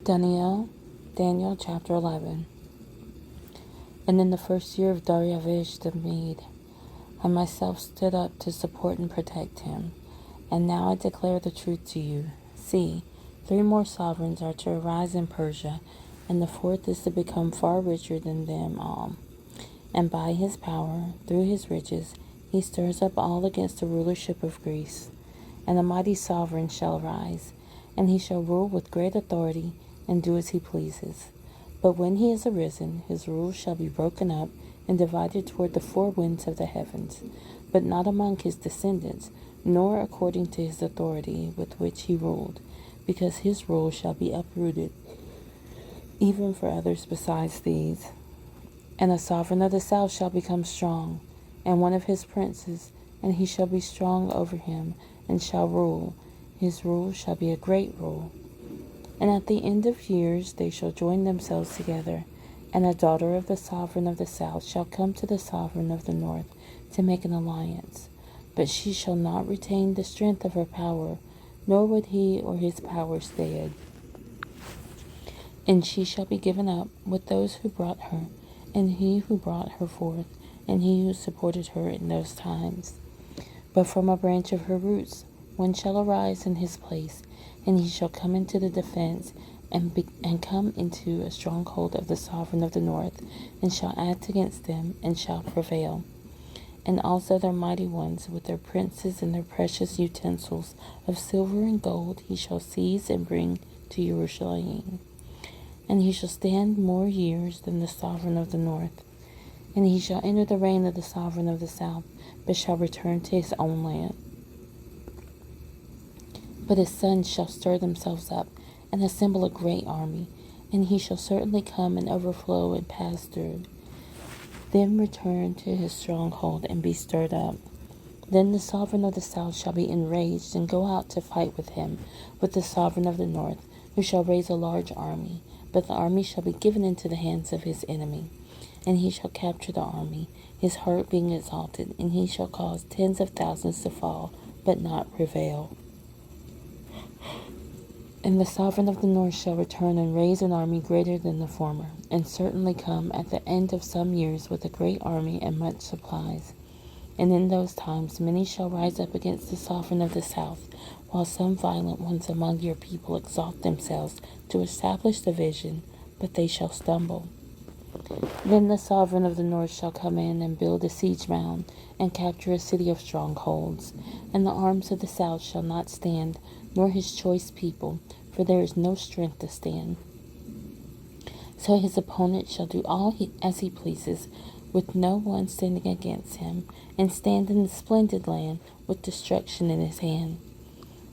Daniel chapter 11. And in the first year of Darius the Mede, I myself stood up to support and protect him. And now I declare the truth to you. See, 3 more sovereigns are to arise in Persia, and the 4th is to become far richer than them all. And by his power, through his riches, he stirs up all against the rulership of Greece. And a mighty sovereign shall arise, and he shall rule with great authority, and do as he pleases. But when he is arisen, his rule shall be broken up and divided toward the 4 winds of the heavens, but not among his descendants, nor according to his authority with which he ruled, because his rule shall be uprooted, even for others besides these. And a sovereign of the south shall become strong, and one of his princes, and he shall be strong over him, and shall rule. His rule shall be a great rule. And at the end of years they shall join themselves together, and a daughter of the sovereign of the south shall come to the sovereign of the north to make an alliance. But she shall not retain the strength of her power, nor would he or his power stand. And she shall be given up with those who brought her, and he who brought her forth, and he who supported her in those times. But from a branch of her roots one shall arise in his place, and he shall come into the defense, and come into a stronghold of the sovereign of the north, and shall act against them, and shall prevail. And also their mighty ones, with their princes and their precious utensils of silver and gold, he shall seize and bring to Jerusalem. And he shall stand more years than the sovereign of the north. And he shall enter the reign of the sovereign of the south, but shall return to his own land. But his sons shall stir themselves up, and assemble a great army, and he shall certainly come and overflow and pass through. Then return to his stronghold, and be stirred up. Then the sovereign of the south shall be enraged, and go out to fight with him, with the sovereign of the north, who shall raise a large army. But the army shall be given into the hands of his enemy, and he shall capture the army, his heart being exalted, and he shall cause tens of thousands to fall, but not prevail. And the sovereign of the north shall return and raise an army greater than the former, and certainly come at the end of some years with a great army and much supplies. And in those times many shall rise up against the sovereign of the south, while some violent ones among your people exalt themselves to establish the vision, but they shall stumble. Then the sovereign of the north shall come in and build a siege mound, and capture a city of strongholds. And the arms of the south shall not stand, nor his choice people, for there is no strength to stand. So his opponent shall do as he pleases, with no one standing against him, and stand in the splendid land with destruction in his hand.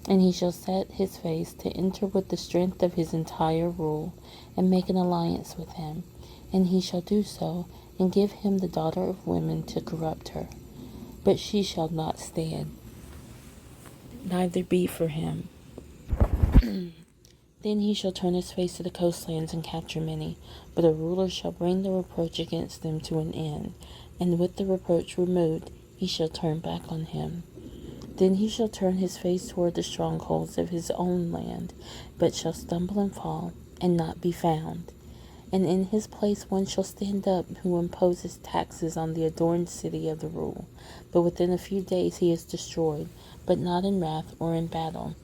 And he shall set his face to enter with the strength of his entire rule, and make an alliance with him. And he shall do so, and give him the daughter of women to corrupt her. But she shall not stand, neither be for him. Then he shall turn his face to the coastlands and capture many, but a ruler shall bring the reproach against them to an end, and with the reproach removed he shall turn back on him. Then he shall turn his face toward the strongholds of his own land, but shall stumble and fall, and not be found. And in his place one shall stand up who imposes taxes on the adorned city of the rule. But within a few days he is destroyed, but not in wrath or in battle.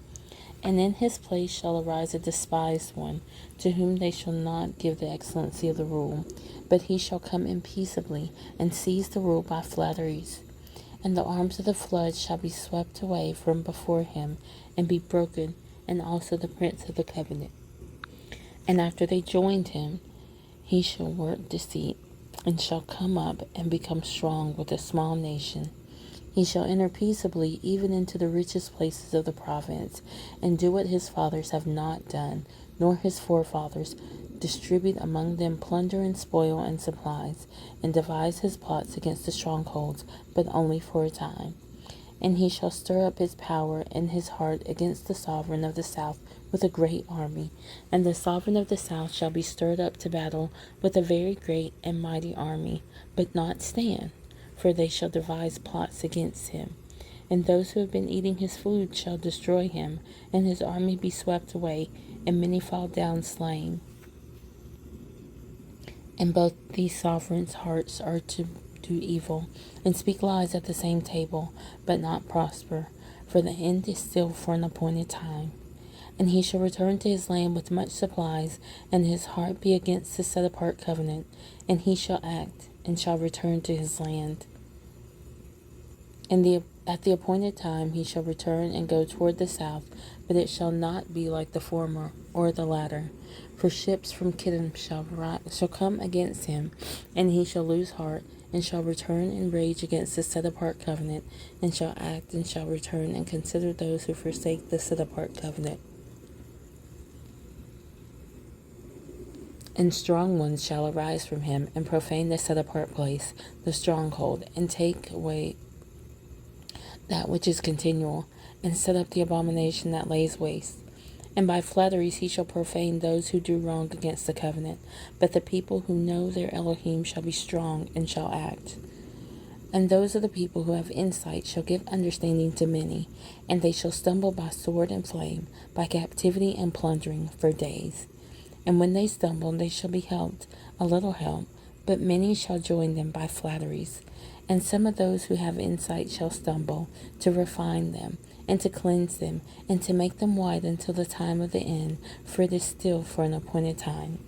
And in his place shall arise a despised one, to whom they shall not give the excellency of the rule, but he shall come in peaceably, and seize the rule by flatteries. And the arms of the flood shall be swept away from before him, and be broken, and also the prince of the covenant. And after they joined him, he shall work deceit, and shall come up and become strong with a small nation. He shall enter peaceably even into the richest places of the province, and do what his fathers have not done, nor his forefathers, distribute among them plunder and spoil and supplies, and devise his plots against the strongholds, but only for a time. And he shall stir up his power and his heart against the sovereign of the south with a great army. And the sovereign of the south shall be stirred up to battle with a very great and mighty army, but not stand, for they shall devise plots against him. And those who have been eating his food shall destroy him, and his army be swept away, and many fall down slain. And both these sovereigns' hearts are to do evil, and speak lies at the same table, but not prosper, for the end is still for an appointed time. And he shall return to his land with much supplies, and his heart be against the set apart covenant, and he shall act, and shall return to his land. At the appointed time he shall return and go toward the south, but it shall not be like the former or the latter. For ships from Kittim shall come against him, and he shall lose heart, and shall return and rage against the set apart covenant, and shall act, and shall return and consider those who forsake the set apart covenant. And strong ones shall arise from him, and profane the set apart place, the stronghold, and take away that which is continual, and set up the abomination that lays waste. And by flatteries he shall profane those who do wrong against the covenant. But the people who know their Elohim shall be strong and shall act. And those of the people who have insight shall give understanding to many, and they shall stumble by sword and flame, by captivity and plundering for days. And when they stumble, they shall be helped, a little help, but many shall join them by flatteries. And some of those who have insight shall stumble, to refine them, and to cleanse them, and to make them white until the time of the end, for it is still for an appointed time.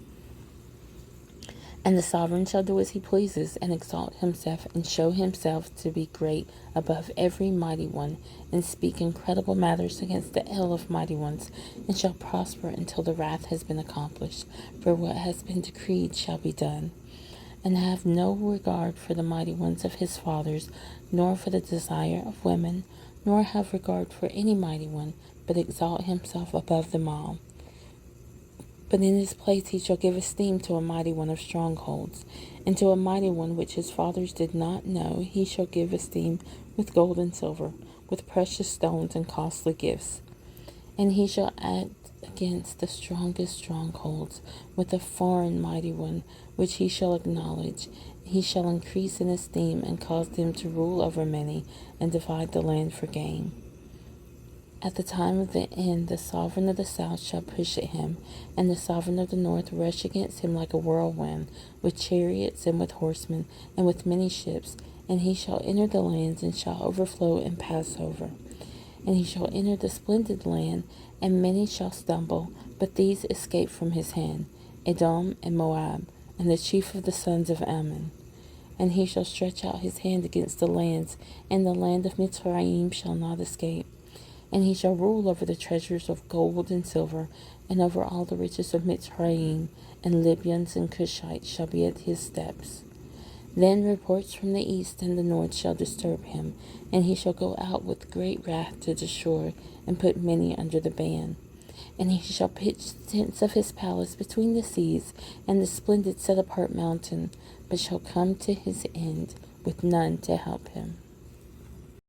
And the sovereign shall do as he pleases, and exalt himself, and show himself to be great above every mighty one, and speak incredible matters against the ill of mighty ones, and shall prosper until the wrath has been accomplished, for what has been decreed shall be done. And have no regard for the mighty ones of his fathers, nor for the desire of women, nor have regard for any mighty one, but exalt himself above them all. But in his place he shall give esteem to a mighty one of strongholds, and to a mighty one which his fathers did not know he shall give esteem with gold and silver, with precious stones and costly gifts. And he shall act against the strongest strongholds, with a foreign mighty one, which he shall acknowledge. He shall increase in esteem, and cause them to rule over many, and divide the land for gain. At the time of the end, the sovereign of the south shall push at him, and the sovereign of the north rush against him like a whirlwind, with chariots and with horsemen, and with many ships. And he shall enter the lands, and shall overflow and pass over. And he shall enter the splendid land, and many shall stumble, but these escape from his hand, Edom and Moab, and the chief of the sons of Ammon. And he shall stretch out his hand against the lands, and the land of Mitzrayim shall not escape. And he shall rule over the treasures of gold and silver, and over all the riches of Mitzrayim, and Libyans and Cushites shall be at his steps. Then reports from the east and the north shall disturb him, and he shall go out with great wrath to destroy, and put many under the ban. And he shall pitch the tents of his palace between the seas and the splendid set-apart mountain, but shall come to his end with none to help him.